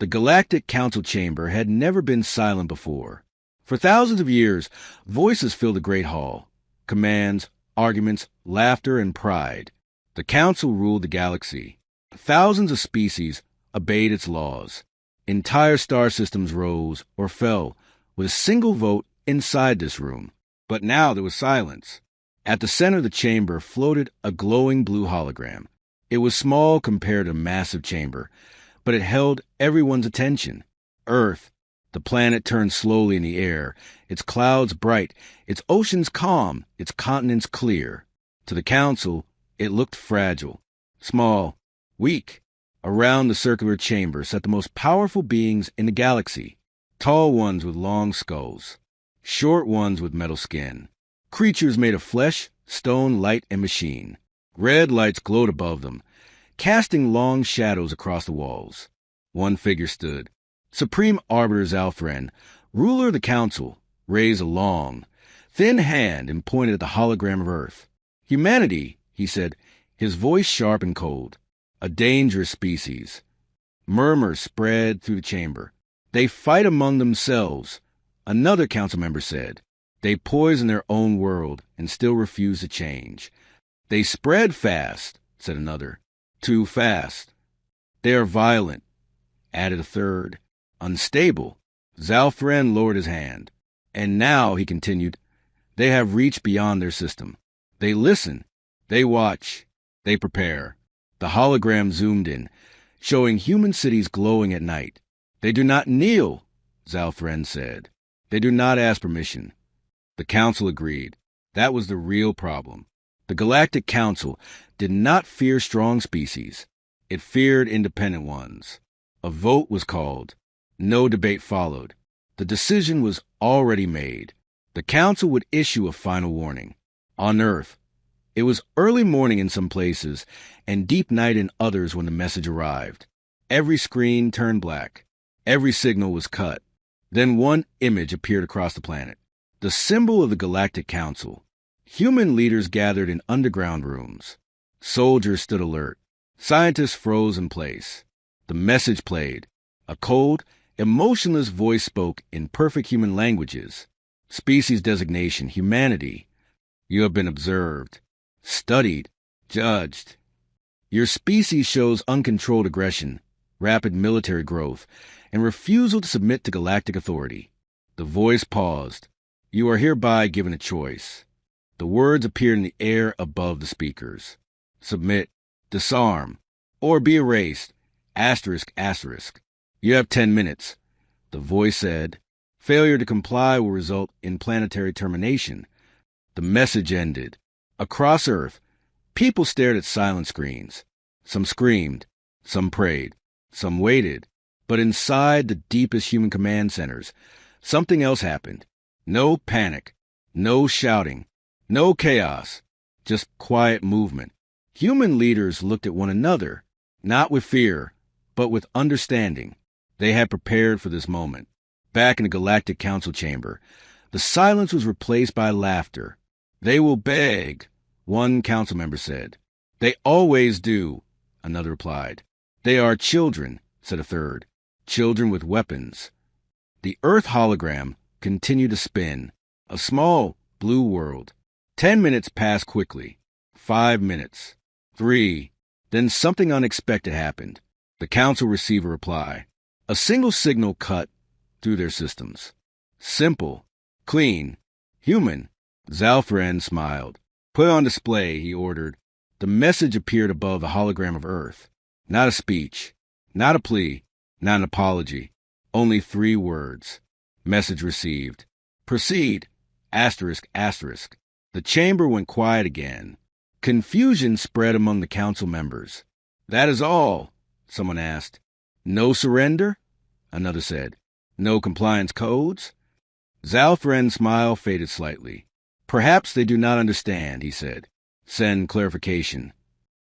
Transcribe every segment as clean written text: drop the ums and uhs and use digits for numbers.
The Galactic Council chamber had never been silent before. For thousands of years, voices filled the great hall. Commands, arguments, laughter, and pride. The Council ruled the galaxy. Thousands of species obeyed its laws. Entire star systems rose or fell with a single vote inside this room. But now there was silence. At the center of the chamber floated a glowing blue hologram. It was small compared to a massive chamber, but it held everyone's attention. Earth, the planet turned slowly in the air, its clouds bright, its oceans calm, its continents clear. To the Council, it looked fragile, small, weak. Around the circular chamber sat the most powerful beings in the galaxy, tall ones with long skulls, short ones with metal skin, creatures made of flesh, stone, light, and machine. Red lights glowed above them, casting long shadows across the walls. One figure stood. Supreme Arbiter Zalfren, ruler of the Council, raised a long, thin hand and pointed at the hologram of Earth. Humanity, he said, his voice sharp and cold. A dangerous species. Murmurs spread through the chamber. They fight among themselves, another council member said. They poison their own world and still refuse to change. They spread fast, said another. Too fast. They are violent, added a third. Unstable. Zalfren lowered his hand. And now, he continued, they have reached beyond their system. They listen. They watch. They prepare. The hologram zoomed in, showing human cities glowing at night. They do not kneel, Zalfren said. They do not ask permission. The Council agreed. That was the real problem. The Galactic Council did not fear strong species. It feared independent ones. A vote was called. No debate followed. The decision was already made. The Council would issue a final warning. On Earth, it was early morning in some places and deep night in others when the message arrived. Every screen turned black. Every signal was cut. Then one image appeared across the planet. The symbol of the Galactic Council. Human leaders gathered in underground rooms. Soldiers stood alert. Scientists froze in place. The message played. A cold, emotionless voice spoke in perfect human languages. Species designation, humanity. You have been observed, studied, judged. Your species shows uncontrolled aggression, rapid military growth, and refusal to submit to galactic authority. The voice paused. You are hereby given a choice. The words appeared in the air above the speakers. Submit, disarm, or be erased. Asterisk, asterisk. You have 10 minutes. The voice said. Failure to comply will result in planetary termination. The message ended. Across Earth, people stared at silent screens. Some screamed. Some prayed. Some waited. But inside the deepest human command centers, something else happened. No panic. No shouting. No chaos. Just quiet movement. Human leaders looked at one another, not with fear, but with understanding. They had prepared for this moment. Back in the Galactic Council chamber, the silence was replaced by laughter. They will beg, one council member said. They always do, another replied. They are children, said a third. Children with weapons. The Earth hologram continued to spin. A small, blue world. 10 minutes passed quickly. 5 minutes. 3. Then something unexpected happened. The council received a reply. A single signal cut through their systems. Simple. Clean. Human. Zalfren smiled. Put on display, he ordered. The message appeared above the hologram of Earth. Not a speech. Not a plea. Not an apology. Only 3 words. Message received. Proceed. Asterisk, asterisk. The chamber went quiet again. Confusion spread among the council members. That is all, someone asked. No surrender? Another said. No compliance codes? Zalfren's smile faded slightly. Perhaps they do not understand, he said. Send clarification.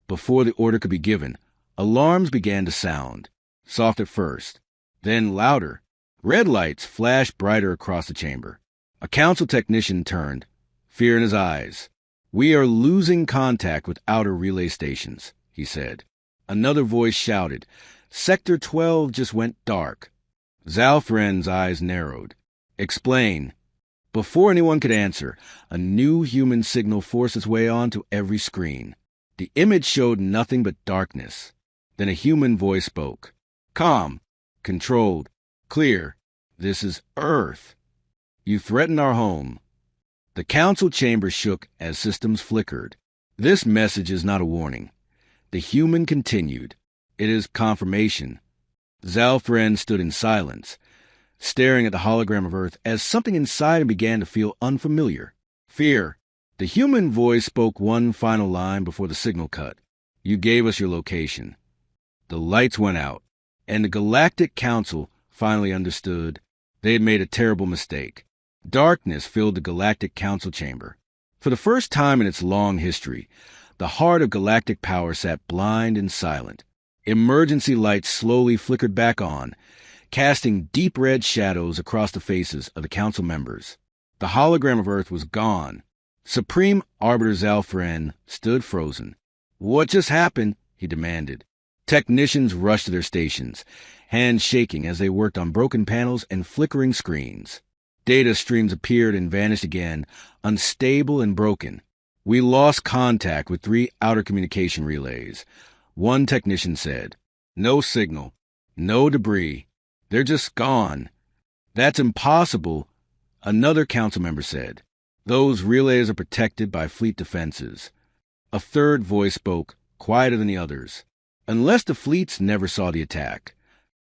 Before the order could be given, alarms began to sound. Soft at first, then louder. Red lights flashed brighter across the chamber. A council technician turned, fear in his eyes. We are losing contact with outer relay stations, he said. Another voice shouted, Sector 12 just went dark. Zalfren's eyes narrowed. Explain. Before anyone could answer, a new human signal forced its way onto every screen. The image showed nothing but darkness. Then a human voice spoke. Calm, controlled, clear. This is Earth. You threaten our home. The council chamber shook as systems flickered. This message is not a warning. The human continued. It is confirmation. Zalfren stood in silence, staring at the hologram of Earth as something inside him began to feel unfamiliar. Fear. The human voice spoke one final line before the signal cut. You gave us your location. The lights went out, and the Galactic Council finally understood they had made a terrible mistake. Darkness filled the Galactic Council chamber. For the first time in its long history, the heart of galactic power sat blind and silent. Emergency lights slowly flickered back on, casting deep red shadows across the faces of the council members. The hologram of Earth was gone. Supreme Arbiter Zalfren stood frozen. What just happened? He demanded. Technicians rushed to their stations, hands shaking as they worked on broken panels and flickering screens. Data streams appeared and vanished again, unstable and broken. We lost contact with 3 outer communication relays. One technician said, No signal, no debris. They're just gone. That's impossible, another council member said. Those relays are protected by fleet defenses. A third voice spoke, quieter than the others. Unless the fleets never saw the attack.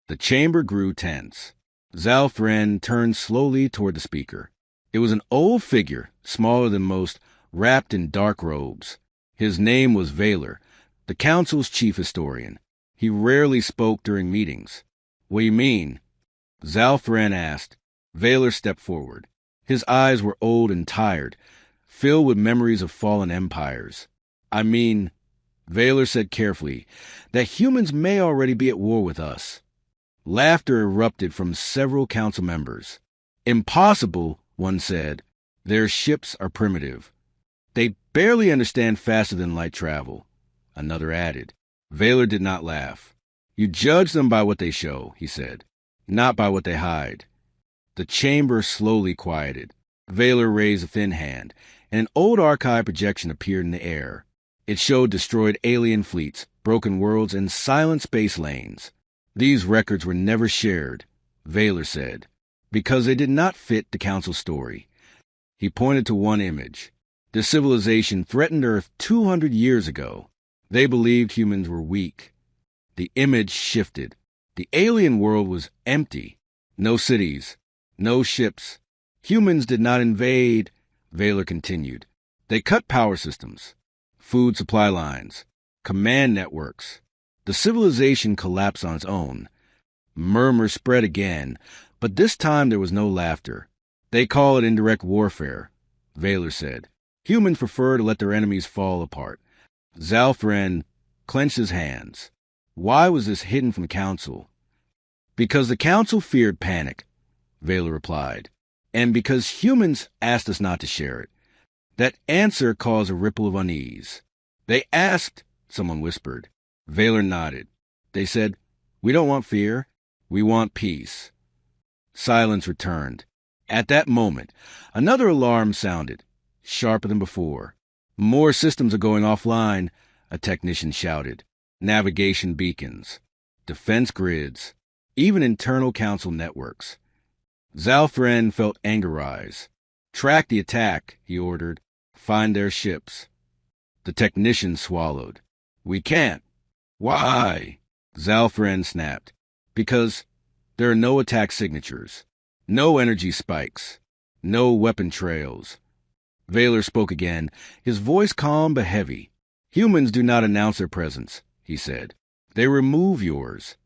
The chamber grew tense. Zalfren turned slowly toward the speaker. It was an old figure, smaller than most, wrapped in dark robes. His name was Vaylor, the council's chief historian. He rarely spoke during meetings. What do you mean? Zalfren asked. Vaylor stepped forward. His eyes were old and tired, filled with memories of fallen empires. I mean, Vaylor said carefully, that humans may already be at war with us. Laughter erupted from several council members. Impossible, one said. Their ships are primitive. They barely understand faster than light travel, another added. Vaylor did not laugh. You judge them by what they show, he said, not by what they hide. The chamber slowly quieted. Vaylor raised a thin hand, and an old archive projection appeared in the air. It showed destroyed alien fleets, broken worlds, and silent space lanes. These records were never shared, Vaylor said, because they did not fit the council's story. He pointed to one image. The civilization threatened Earth 200 years ago. They believed humans were weak. The image shifted. The alien world was empty. No cities, no ships. Humans did not invade, Vaylor continued. They cut power systems, food supply lines, command networks. The civilization collapsed on its own. Murmurs spread again, but this time there was no laughter. They call it indirect warfare, Vaylor said. Humans prefer to let their enemies fall apart. Zalfren clenched his hands. Why was this hidden from the council? Because the council feared panic, Vaylor replied, and because humans asked us not to share it. That answer caused a ripple of unease. They asked, someone whispered. Vaylor nodded. They said, we don't want fear. We want peace. Silence returned. At that moment, another alarm sounded, sharper than before. More systems are going offline, a technician shouted. Navigation beacons, defense grids, even internal council networks. Zalfren felt anger rise. Track the attack, he ordered. Find their ships. The technician swallowed. We can't. Why? Zalfren snapped. Because there are no attack signatures, no energy spikes, no weapon trails. Vaylor spoke again, his voice calm but heavy. Humans do not announce their presence, he said. They remove yours.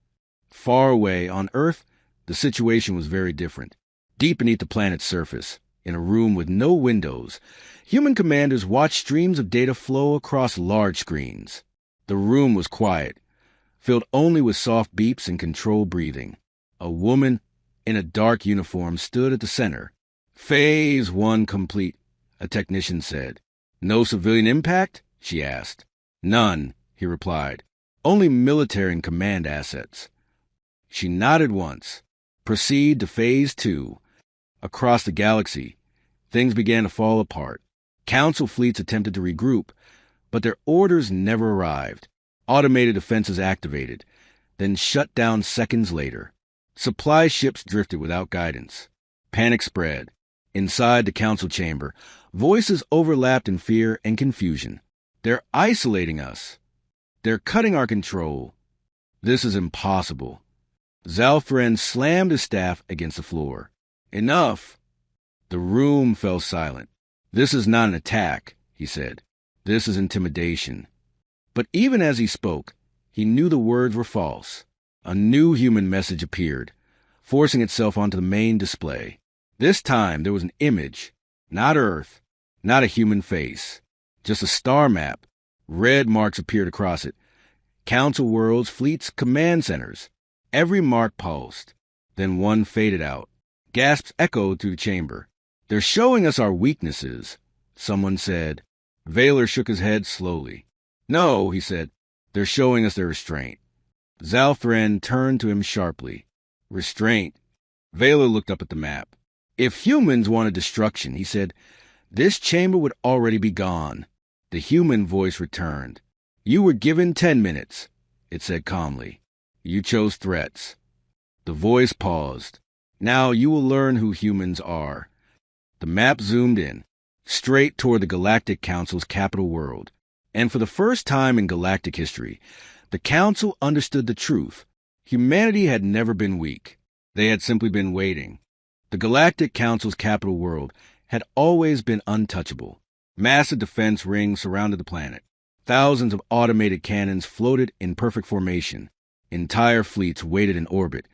Far away, on Earth, the situation was very different. Deep beneath the planet's surface, in a room with no windows, human commanders watched streams of data flow across large screens. The room was quiet, filled only with soft beeps and controlled breathing. A woman in a dark uniform stood at the center. Phase 1 complete, a technician said. No civilian impact? She asked. None, he replied. Only military and command assets. She nodded once. Proceed to Phase 2. Across the galaxy, things began to fall apart. Council fleets attempted to regroup, but their orders never arrived. Automated defenses activated, then shut down seconds later. Supply ships drifted without guidance. Panic spread. Inside the council chamber, voices overlapped in fear and confusion. They're isolating us. They're cutting our control. This is impossible. Zalfren slammed his staff against the floor. Enough! The room fell silent. This is not an attack, he said. This is intimidation. But even as he spoke, he knew the words were false. A new human message appeared, forcing itself onto the main display. This time there was an image, not Earth, not a human face, just a star map. Red marks appeared across it. Council worlds, fleets, command centers. Every mark pulsed. Then one faded out. Gasps echoed through the chamber. They're showing us our weaknesses, someone said. Vaylor shook his head slowly. No, he said. They're showing us their restraint. Zalfren turned to him sharply. Restraint. Vaylor looked up at the map. If humans wanted destruction, he said, this chamber would already be gone. The human voice returned. You were given 10 minutes, it said calmly. You chose threats. The voice paused. Now you will learn who humans are. The map zoomed in, straight toward the Galactic Council's capital world. And for the first time in galactic history, the Council understood the truth. Humanity had never been weak. They had simply been waiting. The Galactic Council's capital world had always been untouchable. Massive defense rings surrounded the planet. Thousands of automated cannons floated in perfect formation. Entire fleets waited in orbit,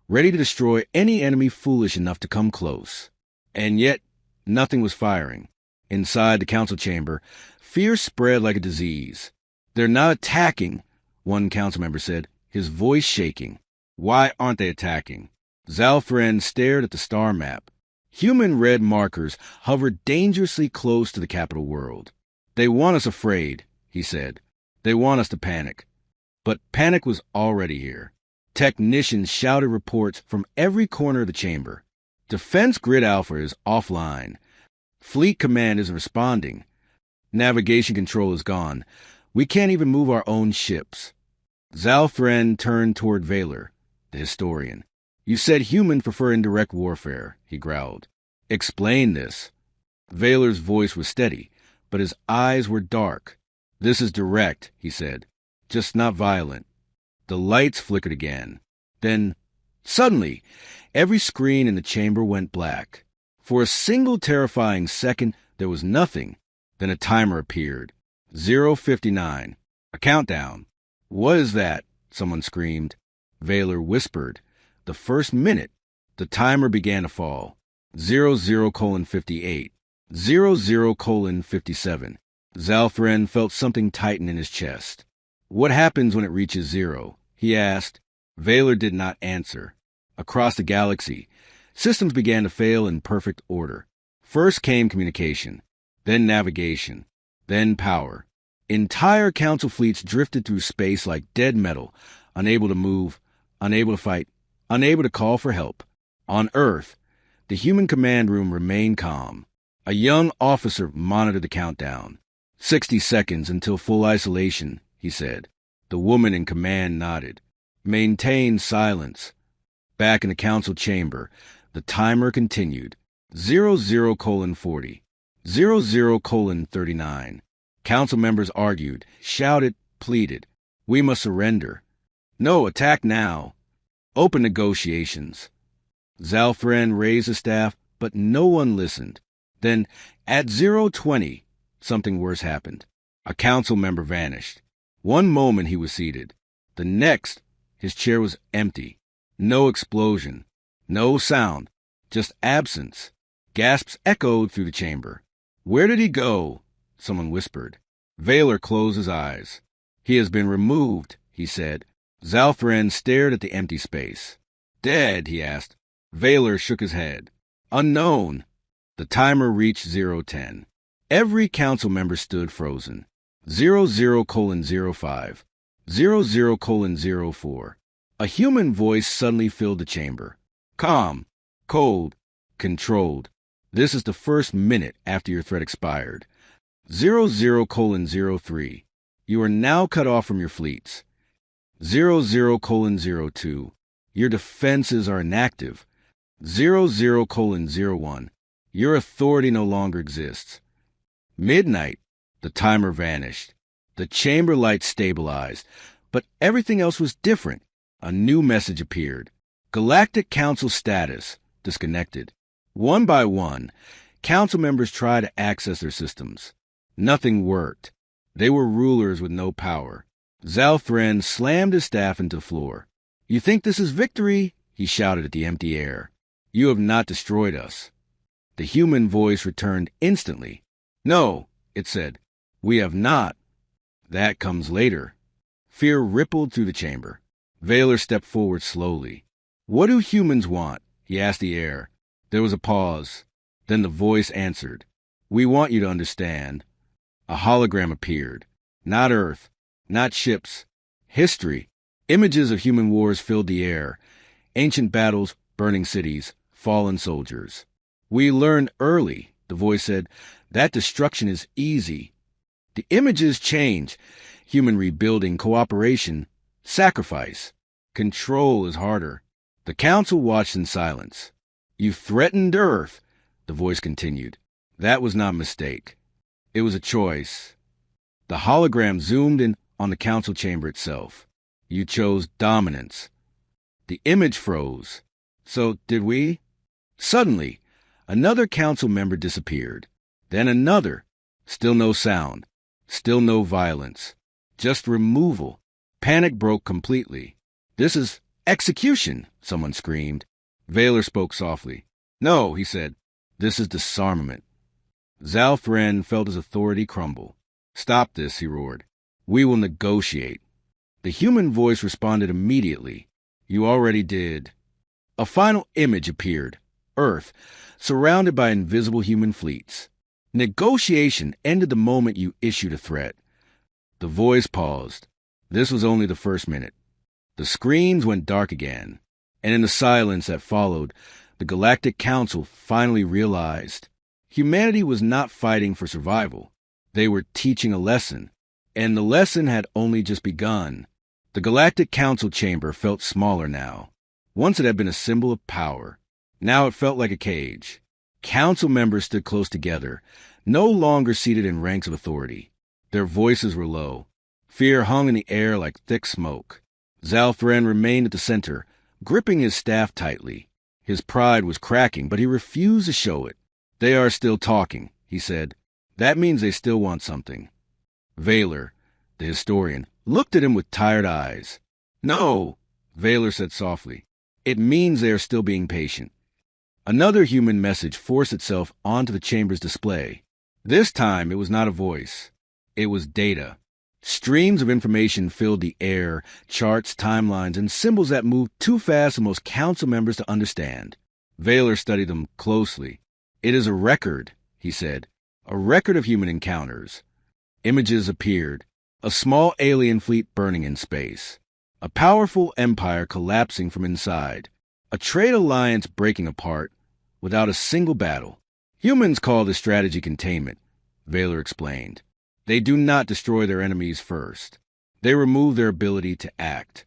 ready to destroy any enemy foolish enough to come close. And yet, nothing was firing. Inside the council chamber, fear spread like a disease. They're not attacking, one council member said, his voice shaking. Why aren't they attacking? Zalfren stared at the star map. Human red markers hovered dangerously close to the capital world. They want us afraid, he said. They want us to panic. But panic was already here. Technicians shouted reports from every corner of the chamber. Defense Grid Alpha is offline. Fleet Command isn't responding. Navigation control is gone. We can't even move our own ships. Zalfren turned toward Vaylor, the historian. You said humans prefer indirect warfare, he growled. Explain this. Vaylor's voice was steady, but his eyes were dark. This is direct, he said, just not violent. The lights flickered again. Then, suddenly, every screen in the chamber went black. For a single terrifying second, there was nothing. Then a timer appeared. 0:59. A countdown. What is that? Someone screamed. Vaylor whispered. The first minute. The timer began to fall. 00:58. 00:57. Zalfren felt something tighten in his chest. What happens when it reaches 0? He asked. Vaylor did not answer. Across the galaxy, systems began to fail in perfect order. First came communication, then navigation, then power. Entire council fleets drifted through space like dead metal, unable to move, unable to fight, unable to call for help. On Earth, the human command room remained calm. A young officer monitored the countdown. 60 seconds until full isolation, he said. The woman in command nodded. Maintain silence. Back in the council chamber, the timer continued. 00:40. 00:39. Council members argued, shouted, pleaded. We must surrender. No, attack now. Open negotiations. Zalfren raised his staff, but no one listened. Then, at 0:20, something worse happened. A council member vanished. One moment he was seated. The next, his chair was empty. No explosion. No sound. Just absence. Gasps echoed through the chamber. Where did he go? Someone whispered. Vaylor closed his eyes. He has been removed, he said. Zalfren stared at the empty space. Dead, he asked. Vaylor shook his head. Unknown. The timer reached 0:10. Every council member stood frozen. 00:05. 00:04. A human voice suddenly filled the chamber. Calm, cold, controlled. This is the first minute after your threat expired. 00:03. You are now cut off from your fleets. 00:02. Your defenses are inactive. 00:01. Your authority no longer exists. Midnight. The timer vanished. The chamber lights stabilized, but everything else was different. A new message appeared. Galactic Council status disconnected. One by one, council members tried to access their systems. Nothing worked. They were rulers with no power. Zalthran slammed his staff into the floor. "You think this is victory?" he shouted at the empty air. "You have not destroyed us." The human voice returned instantly. "No," it said, "we have not. That comes later." Fear rippled through the chamber. Vaylor stepped forward slowly. "What do humans want?" he asked the air. There was a pause. Then the voice answered. "We want you to understand." A hologram appeared. Not Earth, not ships. History. Images of human wars filled the air. Ancient battles, burning cities, fallen soldiers. "We learned early," the voice said, "that destruction is easy. The images change. Human rebuilding, cooperation, sacrifice. Control is harder." The council watched in silence. "You threatened Earth," the voice continued. "That was not a mistake. It was a choice." The hologram zoomed in on the council chamber itself. "You chose dominance." The image froze. "So did we?" Suddenly, another council member disappeared. Then another. Still no sound. Still no violence. Just removal. Panic broke completely. "This is execution," someone screamed. Vaylor spoke softly. "No," he said. "This is disarmament." Zalthran felt his authority crumble. "Stop this," he roared. "We will negotiate." The human voice responded immediately. "You already did." A final image appeared. Earth, surrounded by invisible human fleets. Negotiation ended the moment you issued a threat. The voice paused. This was only the first minute. The screens went dark again, and in the silence that followed, the Galactic Council finally realized humanity was not fighting for survival. They were teaching a lesson, and the lesson had only just begun. The Galactic Council chamber felt smaller now. Once it had been a symbol of power. Now it felt like a cage. Council members stood close together, no longer seated in ranks of authority. Their voices were low. Fear hung in the air like thick smoke. Zalthran remained at the center, gripping his staff tightly. His pride was cracking, but he refused to show it. "They are still talking," he said. "That means they still want something." Vaylor, the historian, looked at him with tired eyes. "No," Vaylor said softly. "It means they are still being patient." Another human message forced itself onto the chamber's display. This time it was not a voice. It was data. Streams of information filled the air, charts, timelines, and symbols that moved too fast for most council members to understand. Vaylor studied them closely. "It is a record," he said. "A record of human encounters." Images appeared. A small alien fleet burning in space. A powerful empire collapsing from inside. A trade alliance breaking apart without a single battle. "Humans call this strategy containment," Vaylor explained. "They do not destroy their enemies first. They remove their ability to act."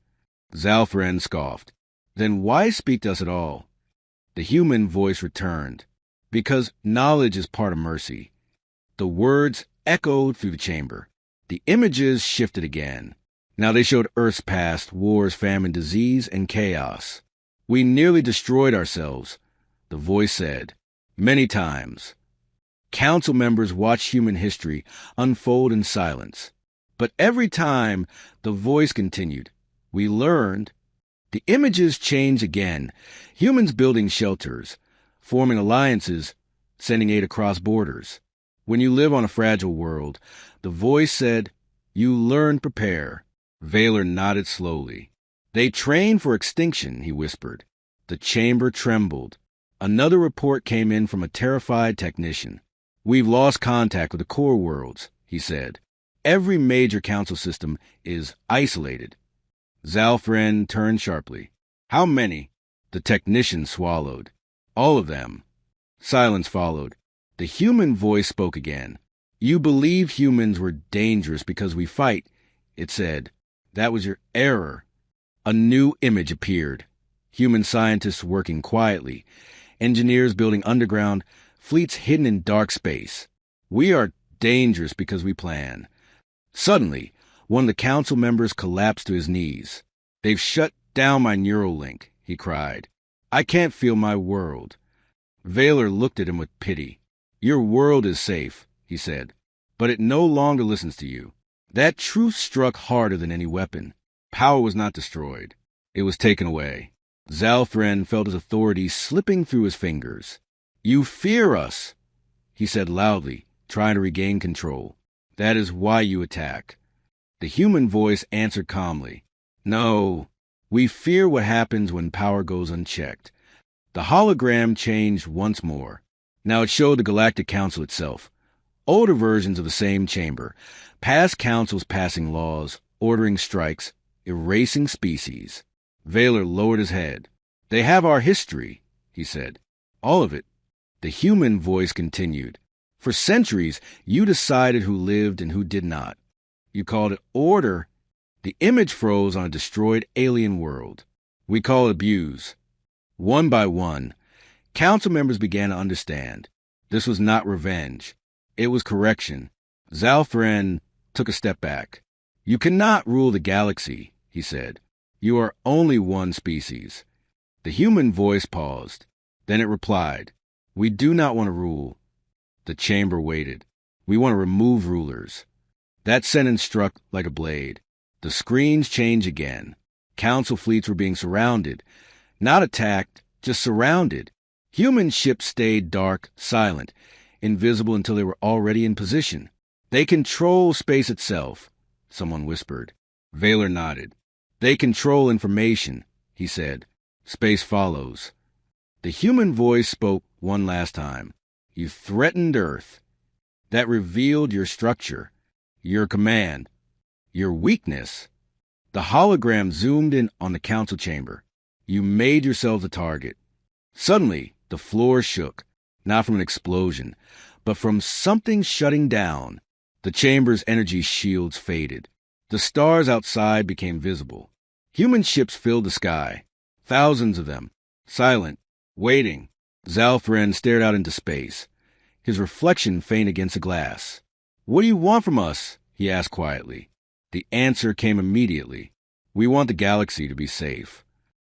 Zalthran scoffed. "Then why speak to us at all?" The human voice returned. "Because knowledge is part of mercy." The words echoed through the chamber. The images shifted again. Now they showed Earth's past, wars, famine, disease, and chaos. "We nearly destroyed ourselves," the voice said. "Many times." Council members watched human history unfold in silence. But every time, the voice continued. "We learned." The images changed again. Humans building shelters, forming alliances, sending aid across borders. "When you live on a fragile world," the voice said, "you learn to prepare." Vaylor nodded slowly. "They train for extinction," he whispered. The chamber trembled. Another report came in from a terrified technician. "We've lost contact with the core worlds," he said. Every major council system is isolated. Zalfren turned sharply. How many? The technician swallowed. All of them. Silence followed. The human voice spoke again. You believe humans were dangerous because we fight, it said. That was your error. A new image appeared. Human scientists working quietly, engineers building underground, fleets hidden in dark space. We are dangerous because we plan. Suddenly, one of the council members collapsed to his knees. They've shut down my neural link, he cried. I can't feel my world. Vaylor looked at him with pity. Your world is safe, he said, but it no longer listens to you. That truth struck harder than any weapon. Power was not destroyed. It was taken away. Zalfren felt his authority slipping through his fingers. You fear us, he said loudly, trying to regain control. That is why you attack. The human voice answered calmly. No, we fear what happens when power goes unchecked. The hologram changed once more. Now it showed the Galactic Council itself. Older versions of the same chamber. Past councils passing laws, ordering strikes, erasing species. Vaylor lowered his head. They have our history, he said. All of it. The human voice continued. For centuries, you decided who lived and who did not. You called it order. The image froze on a destroyed alien world. We call it abuse. One by one, council members began to understand. This was not revenge. It was correction. Zalfren took a step back. You cannot rule the galaxy, he said. You are only one species. The human voice paused. Then it replied, We do not want to rule. The chamber waited. We want to remove rulers. That sentence struck like a blade. The screens changed again. Council fleets were being surrounded. Not attacked, just surrounded. Human ships stayed dark, silent, invisible until they were already in position. They control space itself, someone whispered. Vaylor nodded. They control information, he said. Space follows. The human voice spoke one last time. You threatened Earth. That revealed your structure, your command, your weakness. The hologram zoomed in on the council chamber. You made yourselves a target. Suddenly, the floor shook, not from an explosion, but from something shutting down. The chamber's energy shields faded. The stars outside became visible. Human ships filled the sky, thousands of them, silent, waiting. Zalfren stared out into space, his reflection faint against the glass. What do you want from us? He asked quietly. The answer came immediately. We want the galaxy to be safe.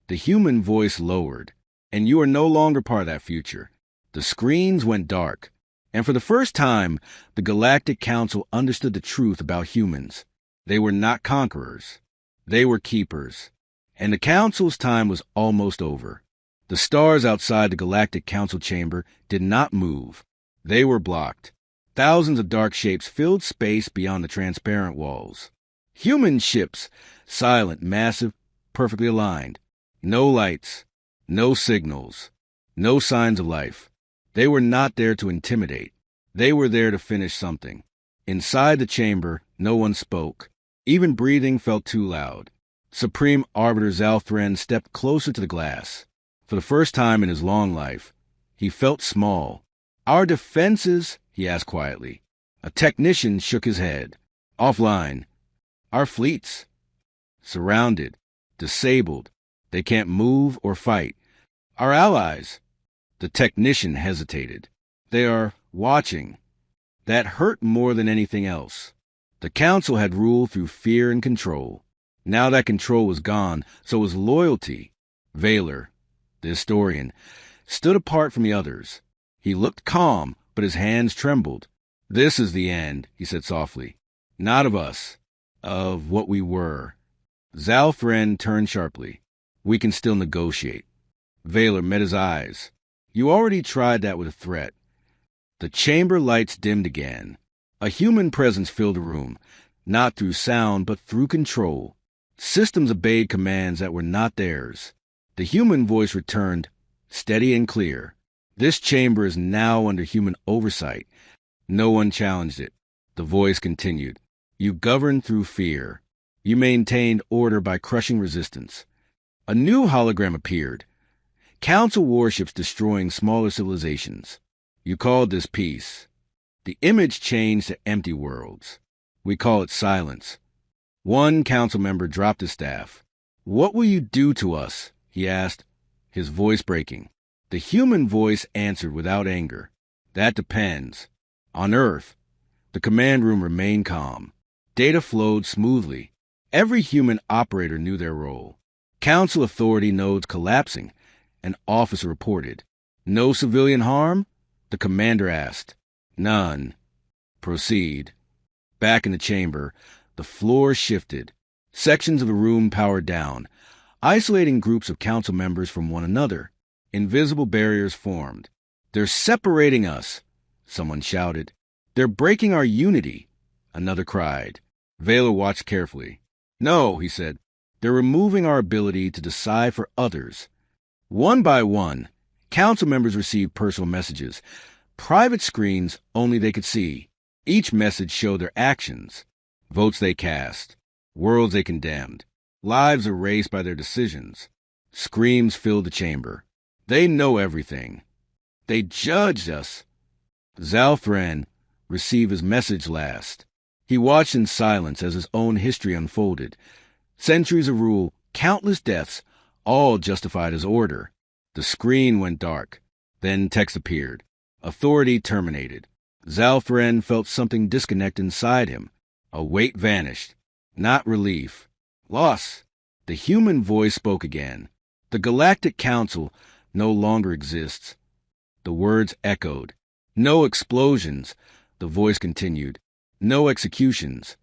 The human voice lowered, and you are no longer part of that future. The screens went dark, and for the first time, the Galactic Council understood the truth about humans. They were not conquerors. They were keepers. And the Council's time was almost over. The stars outside the Galactic Council chamber did not move. They were blocked. Thousands of dark shapes filled space beyond the transparent walls. Human ships, silent, massive, perfectly aligned. No lights, no signals, no signs of life. They were not there to intimidate. They were there to finish something. Inside the chamber, no one spoke. Even breathing felt too loud. Supreme Arbiter Zalfren stepped closer to the glass. For the first time in his long life, he felt small. Our defenses, he asked quietly. A technician shook his head. Offline. Our fleets. Surrounded. Disabled. They can't move or fight. Our allies. The technician hesitated. They are watching. That hurt more than anything else. The council had ruled through fear and control. Now that control was gone, so was loyalty. Vaylor, the historian, stood apart from the others. He looked calm, but his hands trembled. This is the end, he said softly. Not of us. Of what we were. Zalfren turned sharply. We can still negotiate. Vaylor met his eyes. You already tried that with a threat. The chamber lights dimmed again. A human presence filled the room, not through sound, but through control. Systems obeyed commands that were not theirs. The human voice returned, steady and clear. This chamber is now under human oversight. No one challenged it. The voice continued. You governed through fear. You maintained order by crushing resistance. A new hologram appeared. Council warships destroying smaller civilizations. You called this peace. The image changed to empty worlds. We call it silence. One council member dropped his staff. "What will you do to us?" he asked, his voice breaking. The human voice answered without anger. "That depends. On Earth." The command room remained calm. Data flowed smoothly. Every human operator knew their role. Council authority nodes collapsing. An officer reported. "No civilian harm?" The commander asked. "None." "Proceed." Back in the chamber, the floor shifted. Sections of the room powered down, isolating groups of council members from one another. Invisible barriers formed. "They're separating us," someone shouted. "They're breaking our unity," another cried. Vaylor watched carefully. "No," he said. "They're removing our ability to decide for others." One by one, council members received personal messages. Private screens only they could see. Each message showed their actions, votes they cast, worlds they condemned, lives erased by their decisions. Screams filled the chamber. "They know everything. They judged us." Zalthran received his message last. He watched in silence as his own history unfolded. Centuries of rule, countless deaths, all justified his order. The screen went dark. Then text appeared. Authority terminated. Zalthran felt something disconnect inside him. A weight vanished. Not relief. Loss. The human voice spoke again. "The Galactic Council no longer exists." The words echoed. "No explosions," the voice continued. "No executions.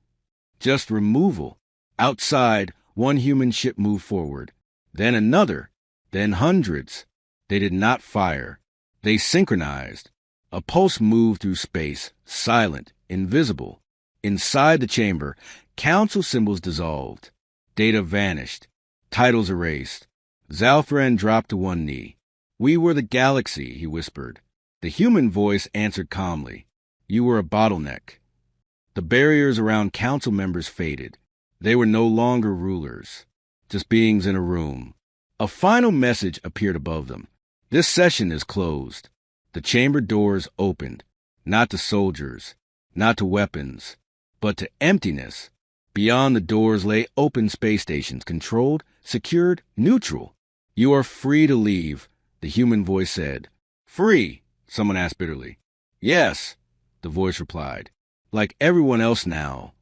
Just removal." Outside, one human ship moved forward. Then another. Then hundreds. They did not fire. They synchronized. A pulse moved through space, silent, invisible. Inside the chamber, council symbols dissolved. Data vanished. Titles erased. Zalthran dropped to one knee. "We were the galaxy," he whispered. The human voice answered calmly. "You were a bottleneck." The barriers around council members faded. They were no longer rulers, just beings in a room. A final message appeared above them. "This session is closed." The chamber doors opened, not to soldiers, not to weapons, but to emptiness. Beyond the doors lay open space stations, controlled, secured, neutral. "You are free to leave," the human voice said. "Free?" someone asked bitterly. "Yes," the voice replied. "Like everyone else now."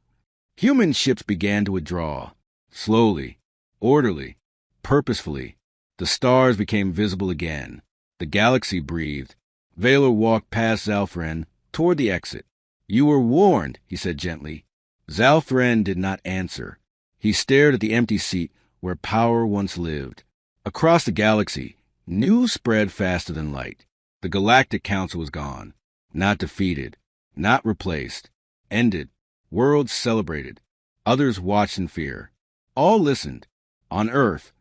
Human ships began to withdraw. Slowly, orderly, purposefully. The stars became visible again. The galaxy breathed. Vaylor walked past Zalthran toward the exit. "You were warned," he said gently. Zalthran did not answer. He stared at the empty seat where power once lived. Across the galaxy, news spread faster than light. The Galactic Council was gone. Not defeated. Not replaced. Ended. Worlds celebrated. Others watched in fear. All listened. On Earth,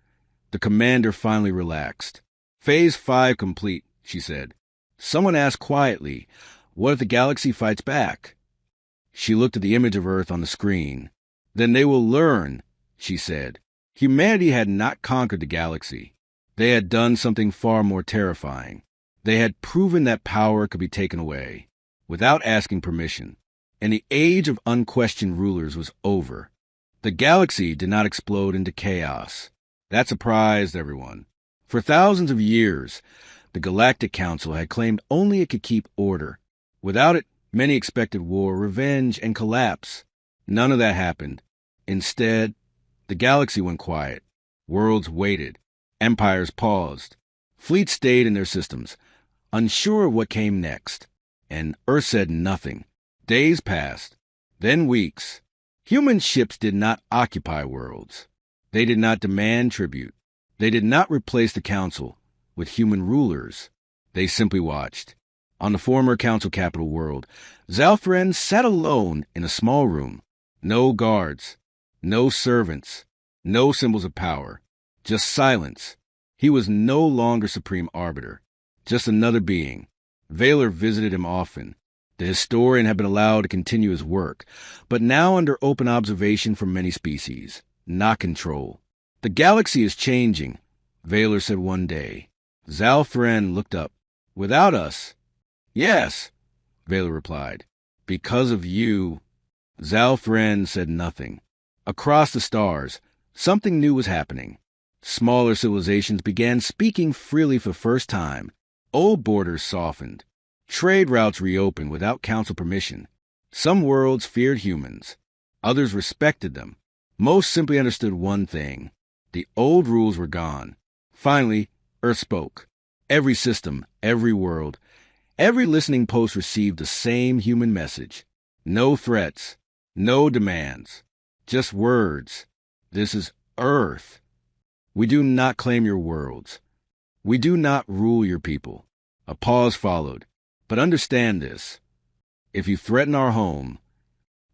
the commander finally relaxed. "Phase 5 complete," she said. Someone asked quietly, "What if the galaxy fights back?" She looked at the image of Earth on the screen. "Then they will learn," she said. Humanity had not conquered the galaxy. They had done something far more terrifying. They had proven that power could be taken away, without asking permission. And the age of unquestioned rulers was over. The galaxy did not explode into chaos. That surprised everyone. For thousands of years, the Galactic Council had claimed only it could keep order. Without it, many expected war, revenge, and collapse. None of that happened. Instead, the galaxy went quiet. Worlds waited. Empires paused. Fleets stayed in their systems, unsure of what came next. And Earth said nothing. Days passed, then weeks. Human ships did not occupy worlds. They did not demand tribute. They did not replace the council with human rulers. They simply watched. On the former council capital world, Zalthran sat alone in a small room. No guards, no servants, no symbols of power, just silence. He was no longer supreme arbiter, just another being. Vaylor visited him often. The historian had been allowed to continue his work, but now under open observation from many species, not control. "The galaxy is changing," Vaylor said one day. Zalfren looked up. "Without us?" "Yes," Vaylor replied. "Because of you." Zalfren said nothing. Across the stars, something new was happening. Smaller civilizations began speaking freely for the first time. Old borders softened. Trade routes reopened without council permission. Some worlds feared humans. Others respected them. Most simply understood one thing. The old rules were gone. Finally, Earth spoke. Every system, every world, every listening post received the same human message. No threats, no demands, just words. "This is Earth. We do not claim your worlds. We do not rule your people." A pause followed. "But understand this. If you threaten our home,"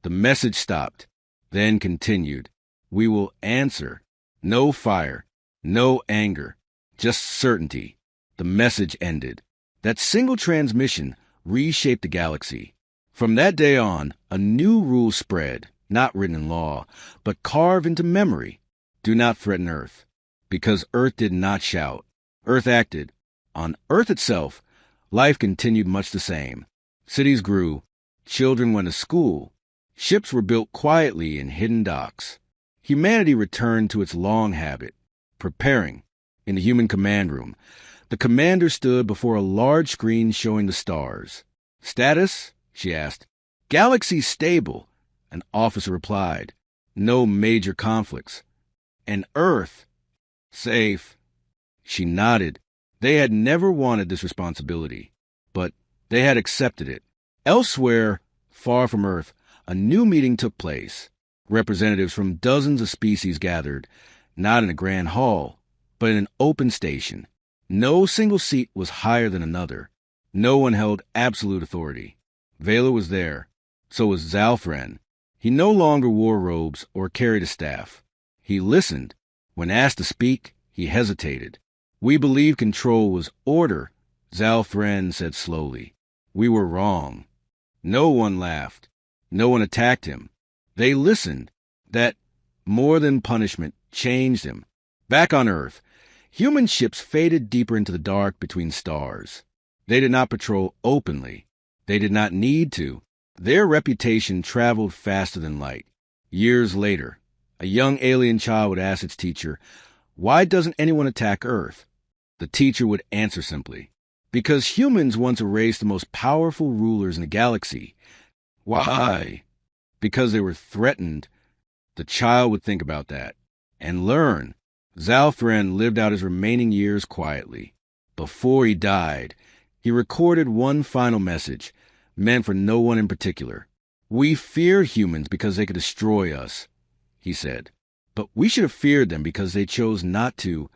the message stopped, then continued, "we will answer. No fire, no anger, just certainty." The message ended. That single transmission reshaped the galaxy. From that day on, a new rule spread, not written in law, but carved into memory. Do not threaten Earth. Because Earth did not shout. Earth acted. On Earth itself, life continued much the same. Cities grew. Children went to school. Ships were built quietly in hidden docks. Humanity returned to its long habit, preparing. In the human command room, the commander stood before a large screen showing the stars. "Status?" she asked. "Galaxy stable," an officer replied. "No major conflicts." "And Earth?" "Safe." She nodded. They had never wanted this responsibility, but they had accepted it. Elsewhere, far from Earth, a new meeting took place. Representatives from dozens of species gathered, not in a grand hall, but in an open station. No single seat was higher than another. No one held absolute authority. Vaylor was there. So was Zalfren. He no longer wore robes or carried a staff. He listened. When asked to speak, he hesitated. "We believe control was order," Zalfren said slowly. "We were wrong." No one laughed. No one attacked him. They listened. That, more than punishment, changed him. Back on Earth, human ships faded deeper into the dark between stars. They did not patrol openly. They did not need to. Their reputation traveled faster than light. Years later, a young alien child would ask its teacher, "Why doesn't anyone attack Earth?" The teacher would answer simply, "Because humans once erased the most powerful rulers in the galaxy." "Why?" "Because they were threatened." The child would think about that and learn. Zalfren lived out his remaining years quietly. Before he died, he recorded one final message, meant for no one in particular. "We feared humans because they could destroy us," he said. "But we should have feared them because they chose not to."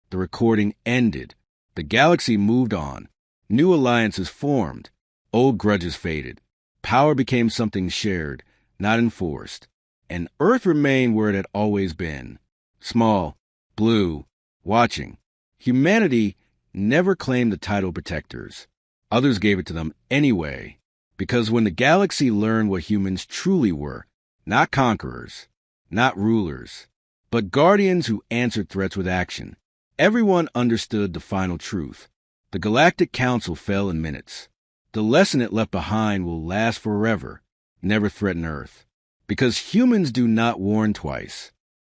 The recording ended. The galaxy moved on. New alliances formed. Old grudges faded. Power became something shared, not enforced. And Earth remained where it had always been. Small, blue, watching. Humanity never claimed the title protectors. Others gave it to them anyway. Because when the galaxy learned what humans truly were, not conquerors, not rulers, but guardians who answered threats with action, everyone understood the final truth. The Galactic Council fell in minutes. The lesson it left behind will last forever. Never threaten Earth. Because humans do not warn twice.